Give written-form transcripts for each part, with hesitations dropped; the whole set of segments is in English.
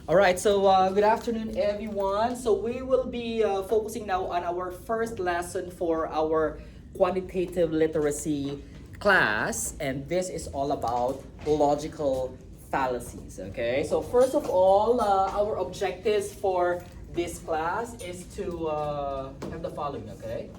All right, so good afternoon, everyone. So we will be focusing now on our first lesson for our quantitative literacy class, and this is all about logical fallacies. Okay, so first of all, our objectives for this class is to have the following. Okay.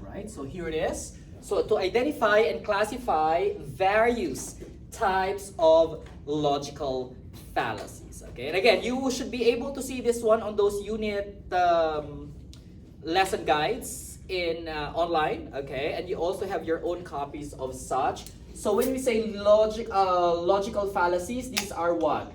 Right, so here it is. So to identify and classify various types of logical fallacies. Okay, and again, you should be able to see this one on those unit lesson guides in online. Okay, and you also have your own copies of such. So when we say logical fallacies, these are what?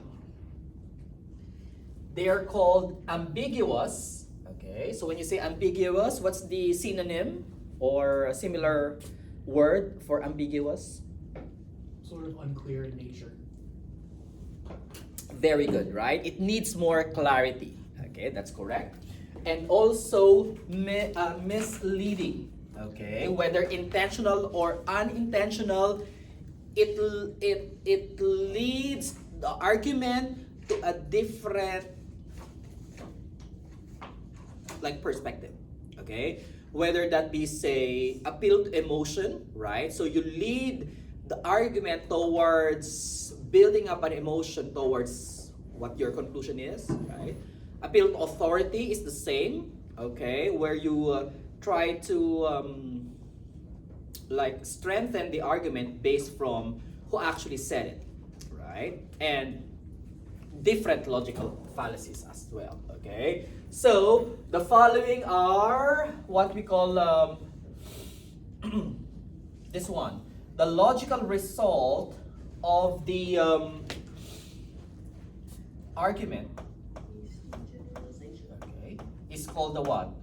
They are called ambiguous. Okay, so when you say ambiguous, what's the synonym or a similar word for ambiguous? Sort of unclear in nature. Very good, right? It needs more clarity. Okay, that's correct. And also misleading. Okay, whether intentional or unintentional, it leads the argument to a different perspective. Okay, whether that be, say, appeal to emotion, right? So you lead the argument towards building up an emotion towards what your conclusion is, right? Appeal to authority is the same, okay, where you try to strengthen the argument based from who actually said it, right? And different logical fallacies as well, okay? So the following are what we call this one, the logical result of the argument. Okay, is called the what?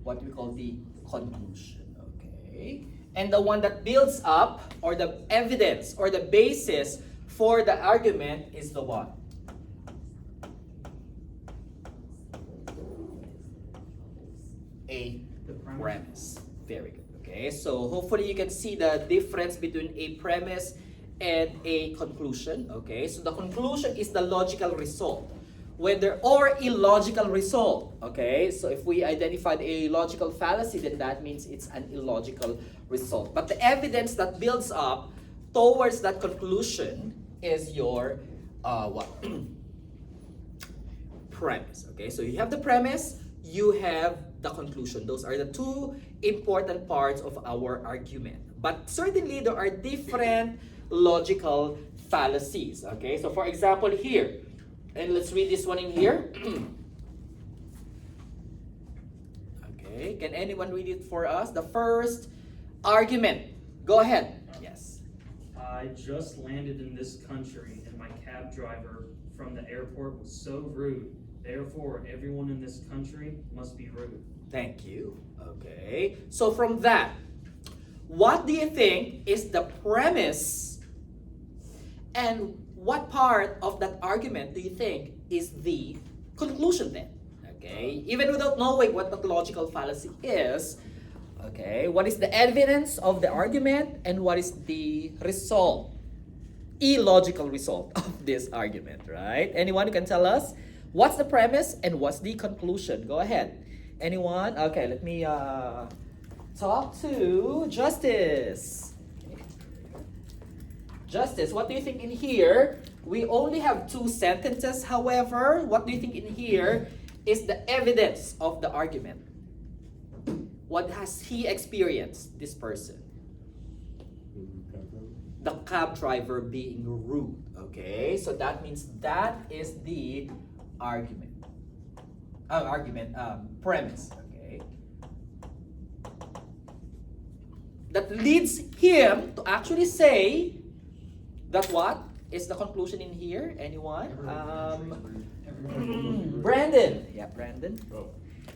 What we call the conclusion. Okay, and the one that builds up, or the evidence or the basis for the argument, is the what? A premise. Very good. Okay, so hopefully you can see the difference between a premise and a conclusion. Okay, so the conclusion is the logical result, whether or illogical result. Okay, so if we identified a logical fallacy, then that means it's an illogical result. But the evidence that builds up towards that conclusion is your what? Premise. Okay, so you have the premise, you have the conclusion. Those are the two important parts of our argument. But certainly there are different logical fallacies. Okay, so for example here, and let's read this one in here. Okay, can anyone read it for us? The first argument. Go ahead. Yes. I just landed in this country and my cab driver from the airport was so rude. Therefore, everyone in this country must be rude. Thank you. Okay. So from that, what do you think is the premise, and what part of that argument do you think is the conclusion then? Okay. Even without knowing what the logical fallacy is, okay, what is the evidence of the argument and what is the result, illogical result of this argument, right? Anyone who can tell us what's the premise and what's the conclusion? Go ahead. Anyone? Okay, let me talk to Justice. Justice, what do you think in here? We only have two sentences, however. What do you think in here is the evidence of the argument? What has he experienced, this person? The cab driver being rude. Okay, so that means that is the argument. Premise. Okay, that leads him to actually say that what is the conclusion in here? Anyone? Brandon. Yeah, Brandon. Oh.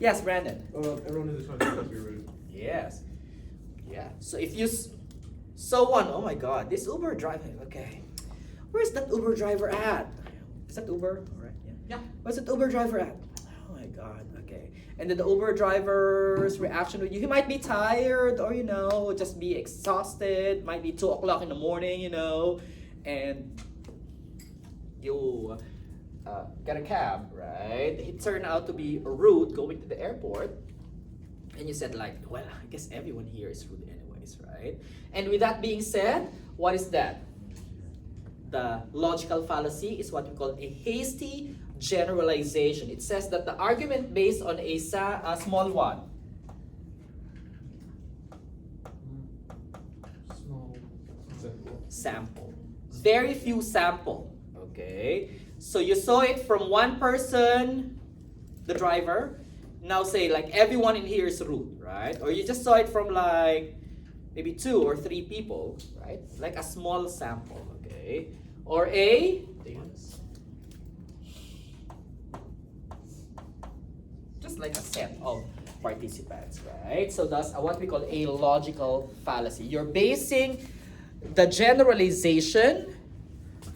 Yes, Brandon. Everyone in this country must be rude. Yes. Yeah. So if you so one, oh my God, this Uber driver. Okay, where's that Uber driver at? Is that Uber? All right. Yeah. Yeah. Where's that Uber driver at? Oh my God. Okay. And then the Uber driver's reaction with you, he might be tired or just be exhausted. Might be 2 o'clock in the morning, and you get a cab, right? He turned out to be rude going to the airport. And you said like, well, I guess everyone here is rude anyways, right? And with that being said, what is that? The logical fallacy is what we call a hasty generalization. It says that the argument based on a small one. Small. Sample. Very few sample, okay? So you saw it from one person, the driver. Now say like everyone in here is rude, right? Or you just saw it from like maybe 2 or 3 people, right? Like a small sample, okay? Or just like a set of participants, right? So that's what we call a logical fallacy. You're basing the generalization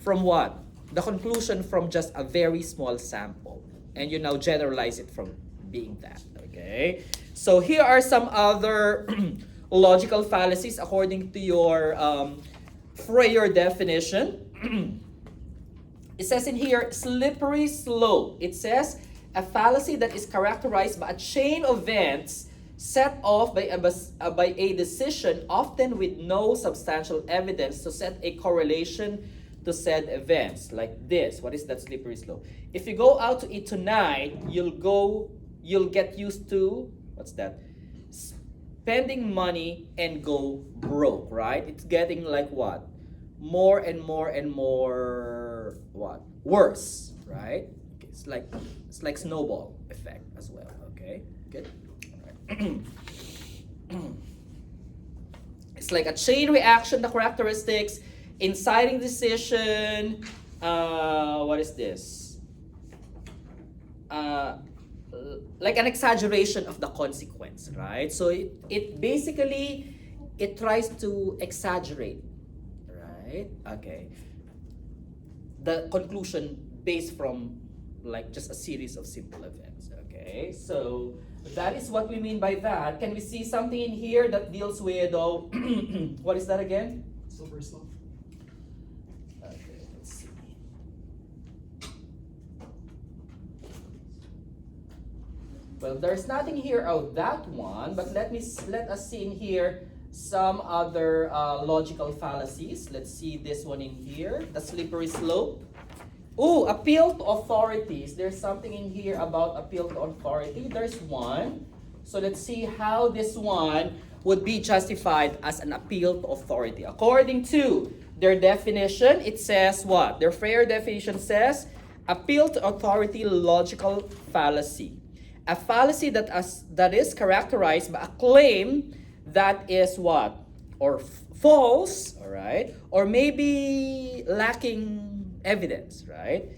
from what? The conclusion from just a very small sample. And you now generalize it from being that, okay? So here are some other logical fallacies according to your Freyer definition. It says in here, slippery slope. It says, a fallacy that is characterized by a chain of events set off by a decision, often with no substantial evidence to set a correlation to said events. Like this. What is that slippery slope? If you go out to eat tonight, you'll get used to, what's that? Spending money and go broke, right? It's getting like what? More and more and more, what? Worse, right? It's like snowball effect as well, okay? Good? All right. It's like a chain reaction, the characteristics, inciting decision, what is this? Like an exaggeration of the consequence, right? So it basically, it tries to exaggerate, right? Okay. The conclusion based from like just a series of simple events, okay? So that is what we mean by that. Can we see something in here that deals with, what is that again? Slippery slope. Okay, let's see. Well, there's nothing here of that one, but let us see in here some other logical fallacies. Let's see this one in here, the slippery slope. Oh, appeal to authorities. There's something in here about appeal to authority. There's one. So let's see how this one would be justified as an appeal to authority. According to their definition, it says what? Their Freyer definition says, appeal to authority logical fallacy. A fallacy that is characterized by a claim that is what? Or false, all right? Or maybe lacking evidence, right?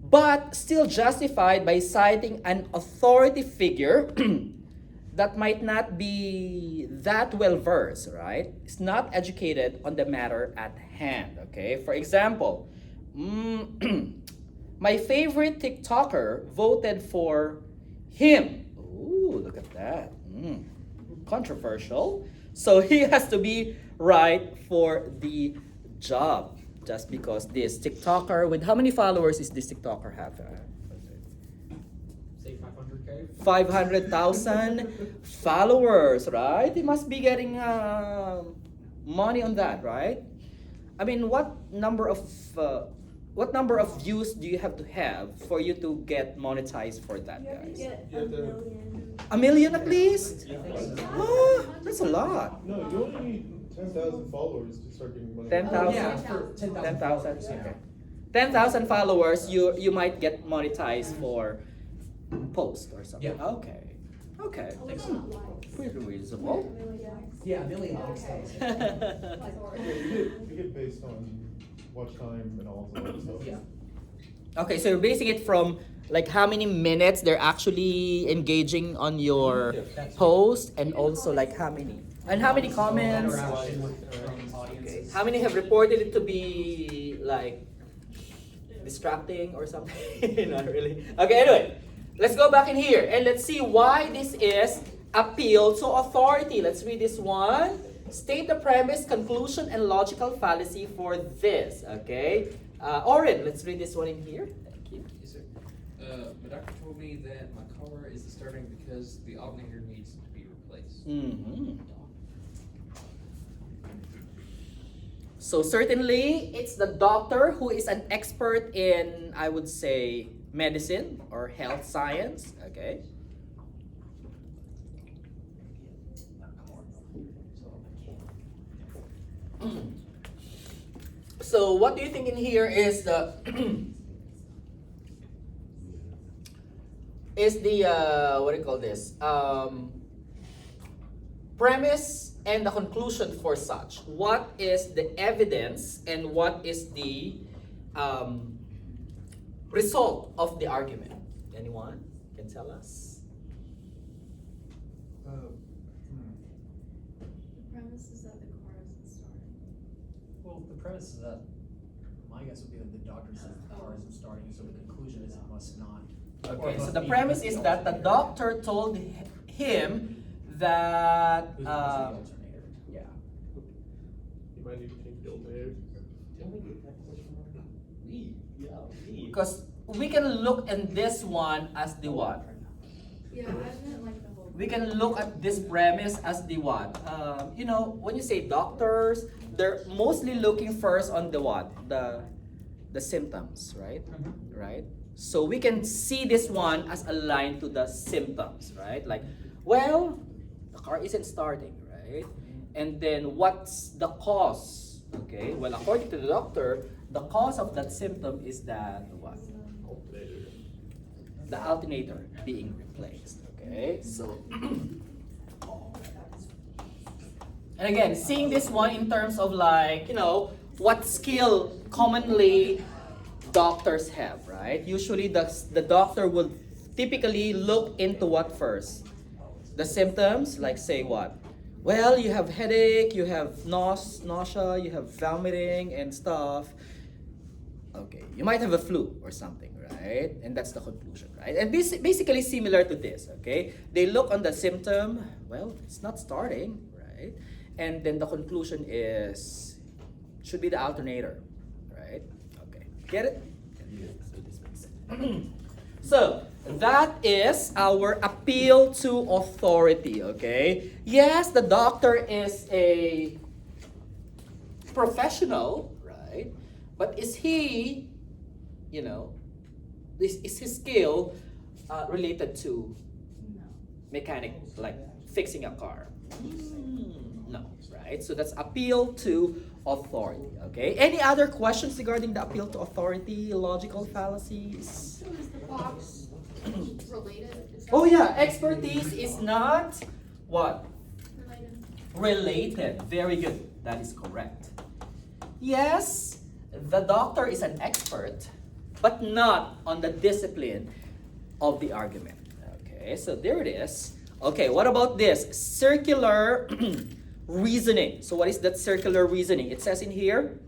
But still justified by citing an authority figure that might not be that well versed, right? It's not educated on the matter at hand, okay? For example, my favorite TikToker voted for him. Ooh, look at that. Controversial. So he has to be right for the job. Just because this TikToker, with how many followers is this TikToker have? Say 500K. 500,000 followers, right? He must be getting money on that, right? I mean, what number of views do you have to have for you to get monetized for that, You have to guys? get You a have to- million. A million at least? Oh, that's a lot. No, you only need 10,000 followers to start getting money. 10,000? Yeah, for 10,000. 10,000? Yeah. Okay. 10,000 followers, you might get monetized for post or something. Yeah. Okay. Okay. Oh, it's not likes. Pretty reasonable. Really likes. Yeah, a million likes. Okay. Like, or- You get based on watch time and all of that stuff. Yeah. Okay, so you're basing it from Like how many minutes they're actually engaging on your post, and also like how many comments. Interaction with from audiences. How many have reported it to be like distracting or something? Not really. Okay, anyway, let's go back in here and let's see why this is appeal to authority. Let's read this one. State the premise, conclusion, and logical fallacy for this. Okay, Oren, let's read this one in here. Thank you. Yes, sir. My doctor told me that my car isn't starting because the alternator needs to be replaced. Mm-hmm. So certainly, it's the doctor who is an expert in, I would say, medicine or health science. Okay. So what do you think in here is the what do you call this, premise and the conclusion for such? What is the evidence and what is the result of the argument? Anyone can tell us? The premise is that the car isn't starting. Well, the premise is that, my guess would be that the doctor says the car isn't starting, so the conclusion is it must not. Or Okay, it so must the be premise is that the doctor told him that Who's the alternator? yeah. You might need to change the alternator. Because we can look in this one as the what? Yeah, I meant like the whole. We can look at this premise as the what? You know, when you say doctors, they're mostly looking first on the what? The symptoms, right? Right? So we can see this one as aligned to the symptoms, right? Like, well, the car isn't starting, right? And then what's the cause? Okay, well, according to the doctor, the cause of that symptom is that what? Alternator. The alternator being replaced. Okay, so and again, seeing this one in terms of like, you know, what skill commonly doctors have, right? Usually the doctor will typically look into what first? The symptoms, like say what? Well, you have headache, you have nausea, you have vomiting and stuff. Okay, you might have a flu or something, right? And that's the conclusion, right? And basically similar to this, okay? They look on the symptom, well, it's not starting, right? And then the conclusion is, should be the alternator, right? Okay, get it? So, that is our appeal to authority, okay? Yes, the doctor is a professional, right? But is he, you know, is his skill related to No. mechanic, like fixing a car? No, right? So that's appeal to authority, okay? Any other questions regarding the appeal to authority, logical fallacies? So is the box related? Is that Oh yeah, expertise is not what? related? Related. Very good. That is correct. Yes, the doctor is an expert, but not on the discipline of the argument. Okay, so there it is. Okay, what about this? Circular reasoning. So what is that circular reasoning? It says in here,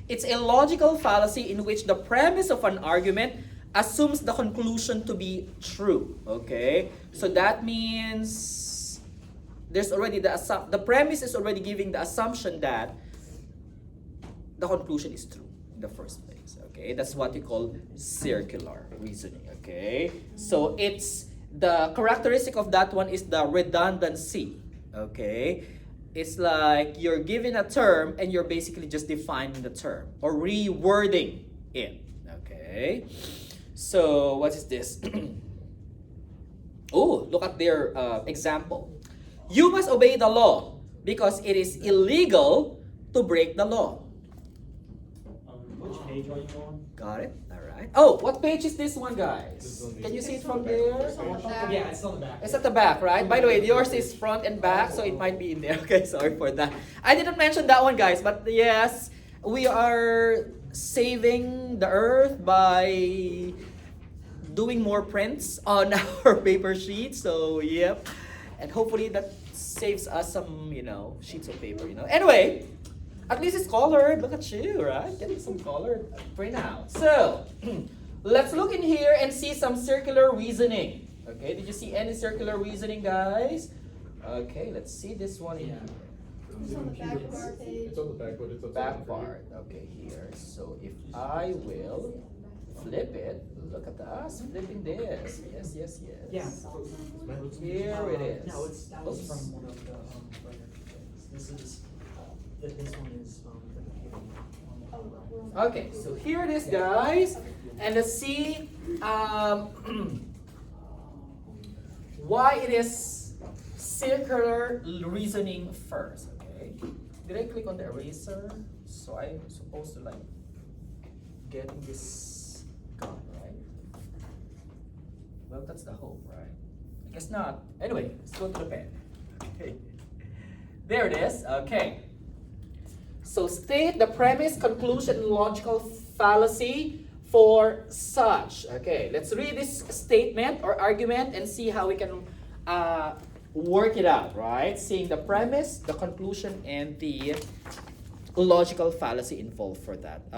it's a logical fallacy in which the premise of an argument assumes the conclusion to be true. Okay, so that means there's already the premise is already giving the assumption that the conclusion is true in the first place. Okay, that's what we call circular reasoning. Okay, so it's the characteristic of that one is the redundancy. Okay, it's like you're given a term and you're basically just defining the term or rewording it. Okay, so what is this? Oh, look at their example. You must obey the law because it is illegal to break the law. Which page are you on? Got it? Alright. Oh, what page is this one, guys? This is on the- Can you see it from there? Yeah, it's on the back. It's at the back, right? By the way, yours is front and back, so it might be in there. Okay, sorry for that. I didn't mention that one, guys, but yes, we are saving the earth by doing more prints on our paper sheet. So yep, and hopefully that saves us some, sheets of paper. Anyway, at least it's colored. Look at you, right? Getting some colored printout. So let's look in here and see some circular reasoning. Okay, did you see any circular reasoning, guys? Okay, let's see this one in here. It's on the back of our page. It's on the back, but it's Back part. Okay, here. So if I will flip it, look at us flipping this. Yes, yes, yes. Yeah. Here it is. No, that was Oops. from one of the, writer things. This one is, Okay, so here it is, guys. And let's see why it is circular reasoning first. Okay. Did I click on the eraser? So I'm supposed to getting this gone, right? Well, that's the hope, right? I guess not. Anyway, let's go to the pen. Okay. There it is. Okay. So state the premise, conclusion, and logical fallacy for such. Okay, let's read this statement or argument and see how we can work it out, right? Seeing the premise, the conclusion, and the logical fallacy involved for that.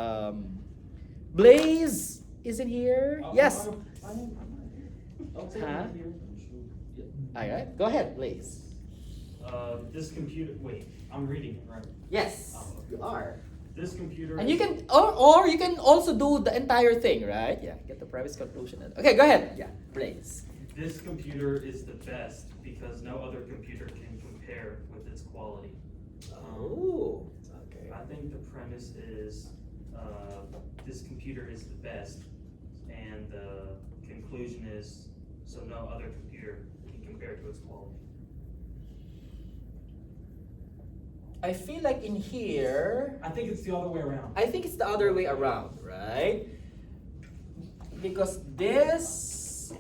Blaze is in here. Yes. Huh? All right, go ahead, Blaze. This computer, wait, I'm reading it, right? Yes, Oh, okay. you are. This computer. And you can, or you can also do the entire thing, right? Yeah, get the premise, conclusion. Okay, go ahead. Yeah, Blaze. This computer is the best because no other computer can compare with its quality. Oh, okay. I think the premise is this computer is the best, and the conclusion is so no other computer can compare to its quality. I feel like in here, I think it's the other way around. I think it's the other way around, right? Because this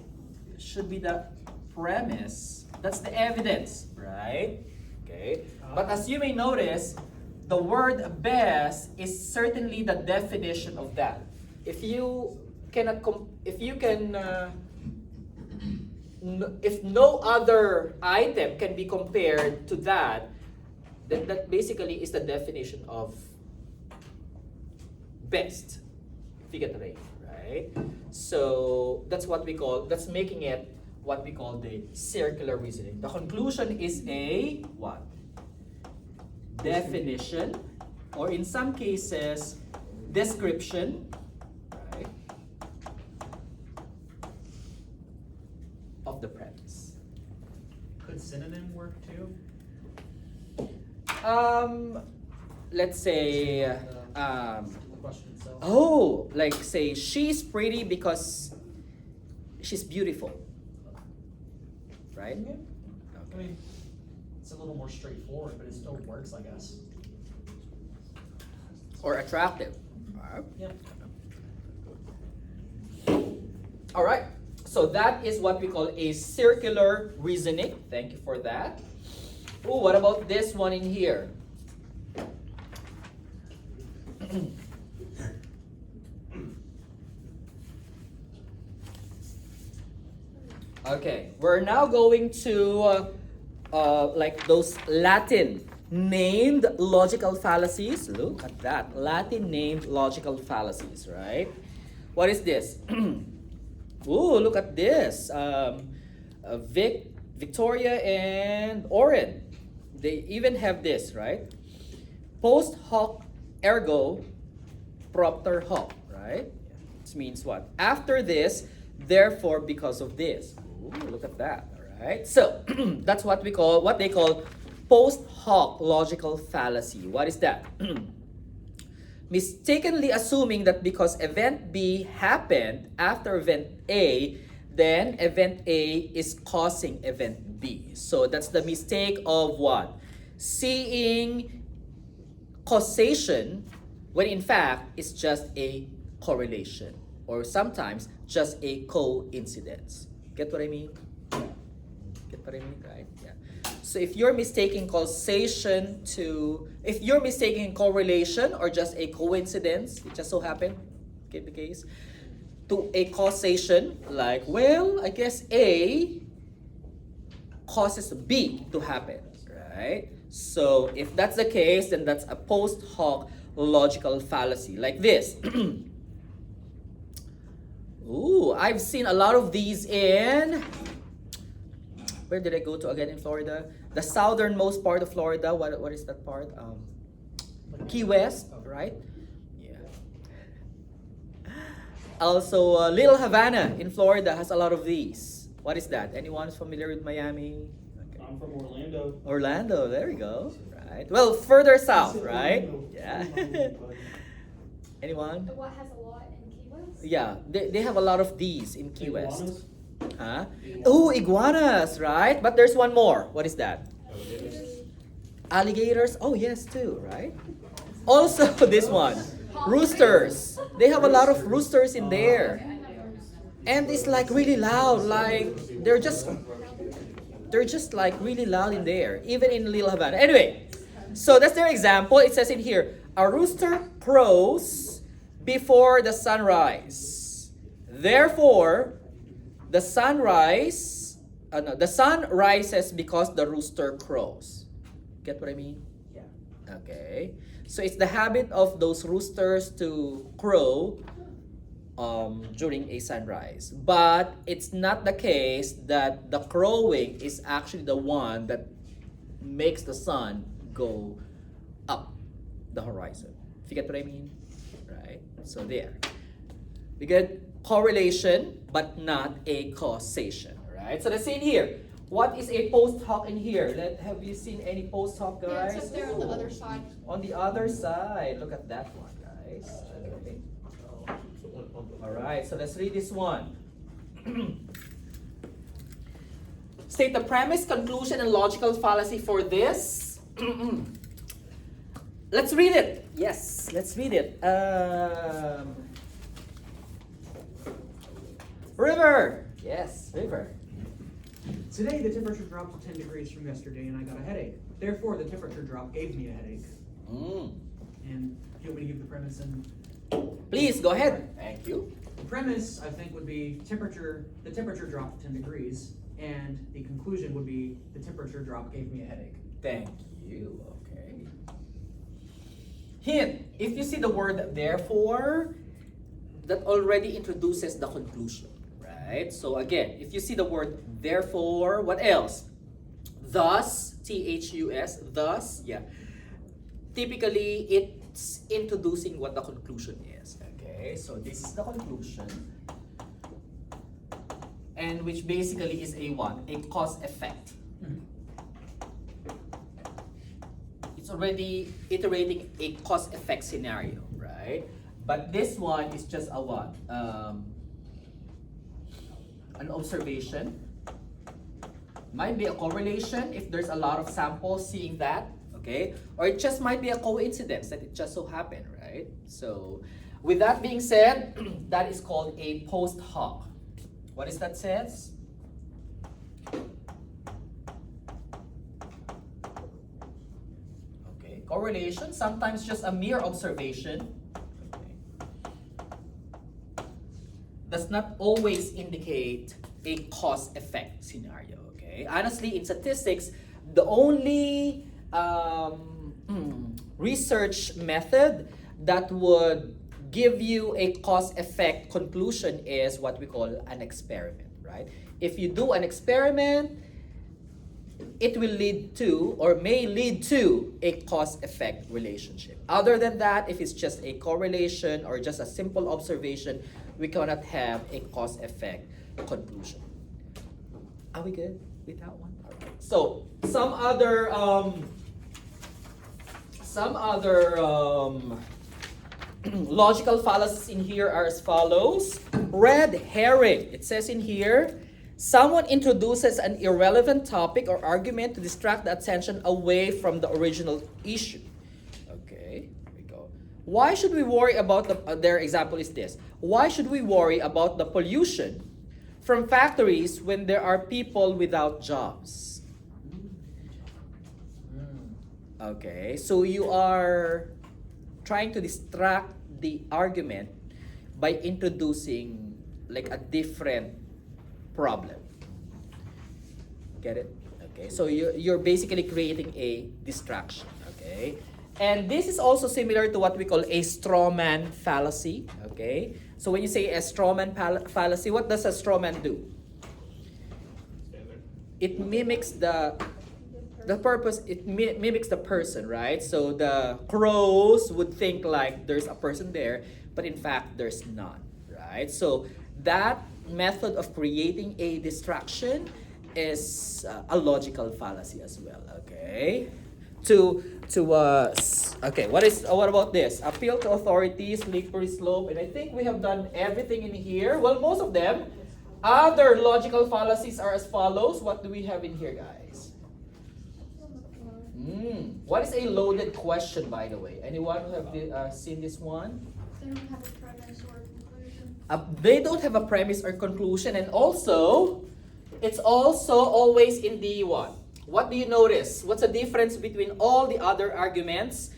should be the premise. That's the evidence, right? Okay. But as you may notice, the word best is certainly the definition of that. If you cannot, if no other item can be compared to that, then that basically is the definition of best. If you get the right, right? So that's making it what we call the circular reasoning. The conclusion is a what? Definition, or in some cases, description, right, of the premise. Could synonym work too? Let's say, The question itself. oh, like say she's pretty because she's beautiful, right? I mean, it's a little more straightforward, but it still works, I guess. Or attractive. Yeah. All right. So that is what we call a circular reasoning. Thank you for that. Oh, what about this one in here? Okay, we're now going to like those Latin named logical fallacies. Look at that, Latin named logical fallacies, right? What is this? Ooh, look at this. Victoria and Oren, they even have this, right? Post hoc ergo propter hoc, right? This means what? After this, therefore because of this. Ooh, look at that, all right? So that's what they call post hoc logical fallacy. What is that? Mistakenly assuming that because event B happened after event A, then event A is causing event B. So that's the mistake of what? Seeing causation when in fact it's just a correlation, or sometimes just a coincidence. Get what I mean? Get what I mean, right? Yeah. So if you're mistaking causation if you're mistaking correlation or just a coincidence, it just so happened, get the case, to a causation, like, well, I guess A causes B to happen, right? So if that's the case, then that's a post hoc logical fallacy, like this. Ooh, I've seen a lot of these in, where did I go to again in Florida? The southernmost part of Florida. What is that part? Key West, right? Yeah. Also, Little Havana in Florida has a lot of these. What is that? Anyone familiar with Miami? Okay. I'm from Orlando. Orlando, there we go. Right. Well, further south, right? Yeah. Anyone? What has a lot in Key West? Yeah, they have a lot of these in Key West. Iguanas? Huh? Oh, iguanas, right? But there's one more. What is that? Alligators. Oh, yes, too, right? Also, this one. Roosters. They have a lot of roosters in there. And it's like really loud. Like, they're just like really loud in there. Even in Little Havana. Anyway, so that's their example. It says in here, a rooster crows before the sunrise. Therefore, the sun rises because the rooster crows. Get what I mean? Yeah. Okay. So it's the habit of those roosters to crow during a sunrise. But it's not the case that the crowing is actually the one that makes the sun go up the horizon. If you get what I mean? Right? So there. We get correlation, but not a causation. Right? So let's see in here. What is a post hoc in here? Have you seen any post hoc, Yeah, guys? it's up there on the other side. On the other side. Look at that one, guys. Okay. All right, so let's read this one. State the premise, conclusion, and logical fallacy for this. Let's read it. Yes, let's read it. River. Yes, River. Today the temperature dropped to 10 degrees from yesterday and I got a headache. Therefore the temperature drop gave me a headache. And you want me to give the premise and Please go ahead. Thank you. the premise I think would be the temperature dropped to 10 degrees and the conclusion would be the temperature drop gave me a headache. Thank you. Okay. Hint. If you see the word therefore, that already introduces the conclusion. Right? So again, if you see the word therefore, what else? Thus, T-H-U-S, thus, yeah. Typically, it's introducing what the conclusion is. Okay, so this is the conclusion. And which basically is a what? A cause effect. It's already iterating a cause effect scenario, right? But this one is just a what? An observation. Might be a correlation if there's a lot of samples seeing that, okay? Or it just might be a coincidence that it just so happened, right? So, with that being said, that is called a post hoc. What is that says? Okay, correlation, sometimes just a mere observation. Does not always indicate a cause-effect scenario, okay? Honestly, in statistics, the only research method that would give you a cause-effect conclusion is what we call an experiment, right? If you do an experiment, it will lead to or may lead to a cause-effect relationship. Other than that, if it's just a correlation or just a simple observation, we cannot have a cause-effect conclusion. Are we good with that one? All right. So some other logical fallacies in here are as follows. Red herring. It says in here, someone introduces an irrelevant topic or argument to distract the attention away from the original issue. Okay, here we go. Why should we worry about their example is this. Why should we worry about the pollution from factories when there are people without jobs? Okay, so you are trying to distract the argument by introducing like a different problem. Get it? Okay, so you're basically creating a distraction. Okay, and this is also similar to what we call a straw man fallacy. Okay, so when you say a straw man fallacy, what does a straw man do? Stand there. It mimics the purpose. It mimics the person, right? So the crows would think like there's a person there, but in fact there's none, right? So that method of creating a distraction is a logical fallacy as well. Okay. Okay, what about this? Appeal to authorities, slippery slope, and I think we have done everything in here. Well, most of them. Other logical fallacies are as follows. What do we have in here, guys? What is a loaded question, by the way? Anyone who have seen this one? They don't have a premise or a conclusion. They don't have a premise or conclusion, and also, it's also always in the what? What do you notice? What's the difference between all the other arguments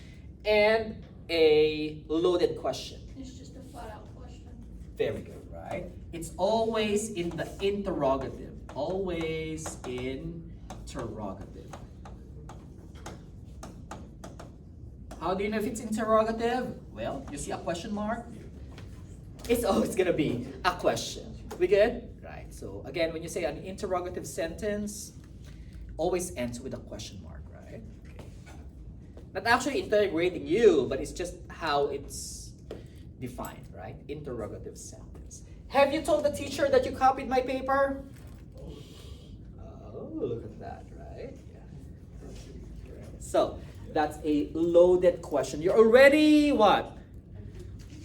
and a loaded question? It's just a flat out question. Very good, right? It's always in the interrogative. Always interrogative. How do you know if it's interrogative? Well, you see a question mark? It's always gonna be a question. We good? Right. So again, when you say an interrogative sentence, always ends with a question mark, right? Okay. Not actually interrogating you, but it's just how it's defined, right? Interrogative sentence. Have you told the teacher that you copied my paper? Oh, look at that, right? Yeah. So, that's a loaded question. You're already what?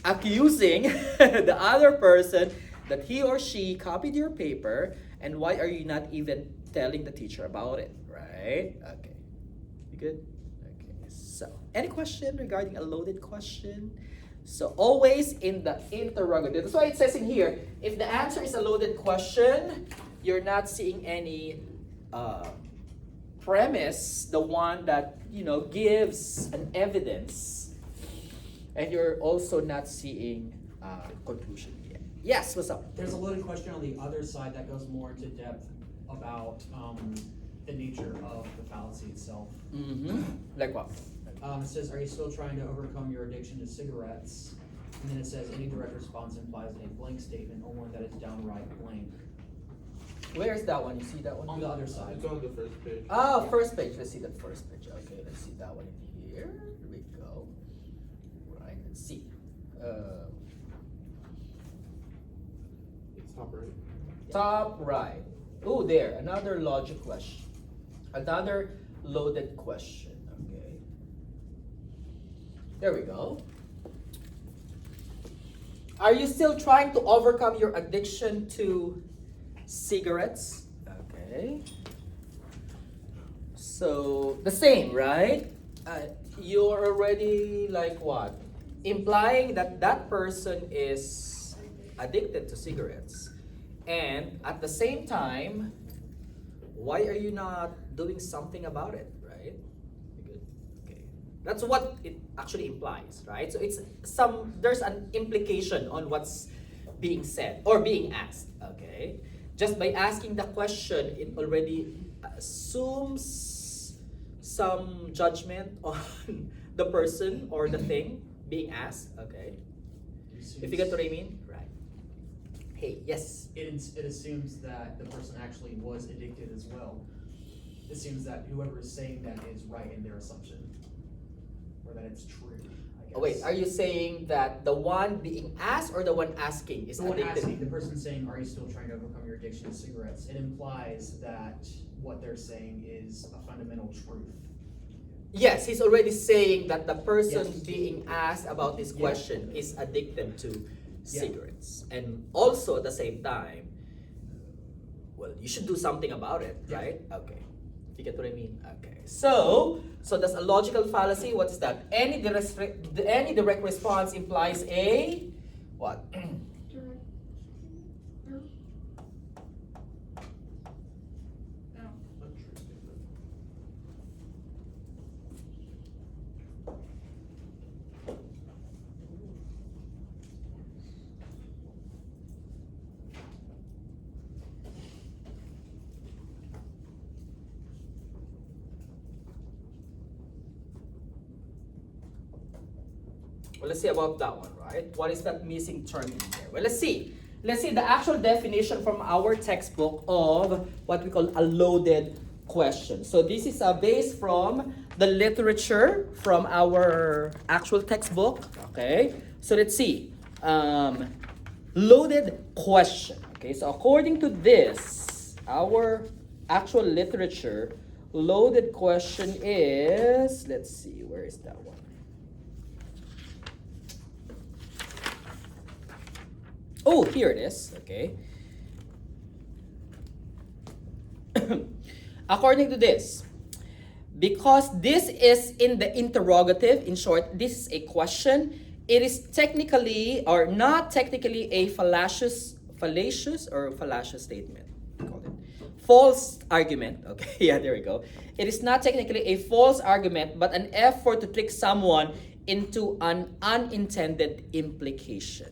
Accusing the other person that he or she copied your paper, and why are you not even telling the teacher about it, right? Okay. You good? Okay. So, any question regarding a loaded question? So, always in the interrogative. That's why it says in here, if the answer is a loaded question, you're not seeing any premise, the one that, gives an evidence, and you're also not seeing conclusion yet. Yes, what's up? There's a loaded question on the other side that goes more into depth about the nature of the fallacy itself. Like what? It says, are you still trying to overcome your addiction to cigarettes? And then it says, any direct response implies a blank statement or one that is downright blank. Where is that one? You see that one? On the other side. It's on the first page. Ah, first page. Let's see that first page. Okay, let's see that one in here. Here we go. Right, let's see. It's top right. Top right. Oh, there. Another logic question. Another loaded question. Okay. There we go. Are you still trying to overcome your addiction to cigarettes? Okay. So, the same, right? You're already like what? Implying that that person is addicted to cigarettes. And at the same time, why are you not doing something about it, right? Good. Okay. That's what it actually implies, right? So there's an implication on what's being said or being asked, okay? Just by asking the question, it already assumes some judgment on the person or the thing being asked, okay? If you get what I mean? Right. Hey, yes. It assumes that the person actually was addicted as well. It assumes that whoever is saying that is right in their assumption, or that it's true, I guess. Oh, wait, are you saying that the one being asked or the one asking is The one addicted? asking, the person saying, are you still trying to overcome your addiction to cigarettes? It implies that what they're saying is a fundamental truth. Yes, he's already saying that the person Yes. being asked about this Yeah. question is addicted to Yeah. cigarettes. And also at the same time, well, you should do something about it, Yeah. right? Okay. You get what I mean? Okay. So that's a logical fallacy. What's that? Any direct response implies a what? Direct. No. No. Untrue statement. Well, let's see about that one, right? What is that missing term in there? Well, let's see. Let's see the actual definition from our textbook of what we call a loaded question. So this is based from the literature from our actual textbook. Okay, so let's see. Loaded question. Okay, so according to this, our actual literature, loaded question is, let's see, where is that one? Oh, here it is. Okay. According to this, because this is in the interrogative, in short, this is a question, it is technically or not technically a fallacious statement. Call it false argument. Okay, yeah, there we go. It is not technically a false argument, but an effort to trick someone into an unintended implication.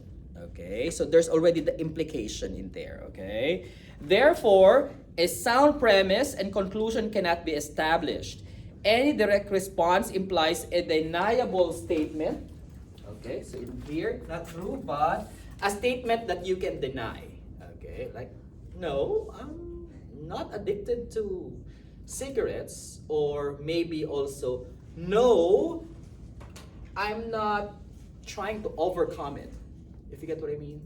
Okay, so there's already the implication in there. Okay, therefore, a sound premise and conclusion cannot be established. Any direct response implies a deniable statement. Okay, so in here, not true, but a statement that you can deny. Okay, like, no, I'm not addicted to cigarettes, or maybe also, no, I'm not trying to overcome it. If you get what I mean?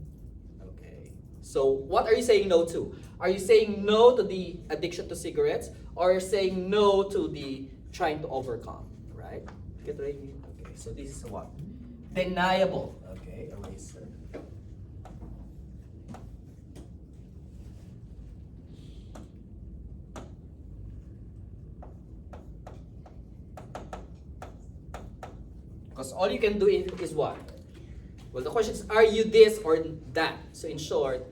Okay. So what are you saying no to? Are you saying no to the addiction to cigarettes, or are you saying no to the trying to overcome? Right? Get what I mean? Okay. So this is what? Deniable. Okay. Eraser. Because all you can do is what? Well, the question is, are you this or that? So in short,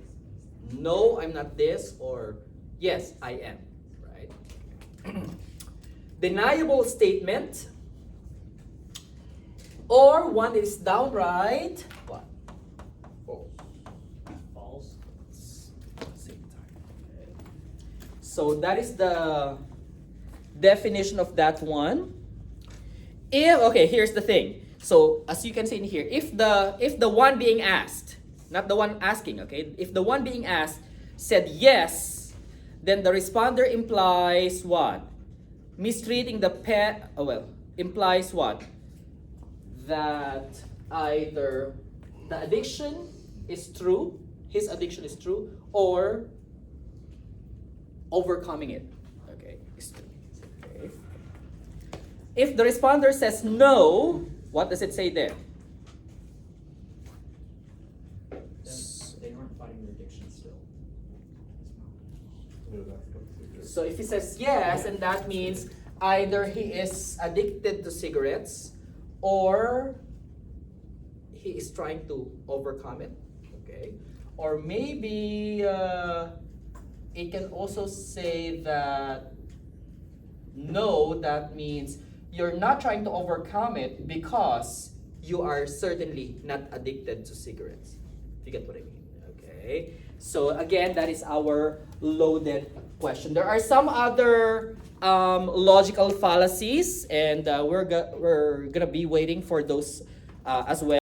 no, I'm not this, or yes, I am, right? Deniable statement, or one is downright, what? False. Same time. Okay. So that is the definition of that one. Okay, here's the thing. So as you can see in here, if the one being asked, not the one asking, okay, if the one being asked said yes, then the responder implies what? Mistreating the pet. Implies what? That either the addiction is true, his addiction is true, or overcoming it. Okay, is true. Okay. If the responder says no, what does it say there? They aren't fighting their addiction still. So if he says yes, and that means either he is addicted to cigarettes or he is trying to overcome it. Okay. Or maybe it can also say that no, that means you're not trying to overcome it because you are certainly not addicted to cigarettes. If you get what I mean. Okay. So again, that is our loaded question. There are some other logical fallacies, and we're gonna be waiting for those as well.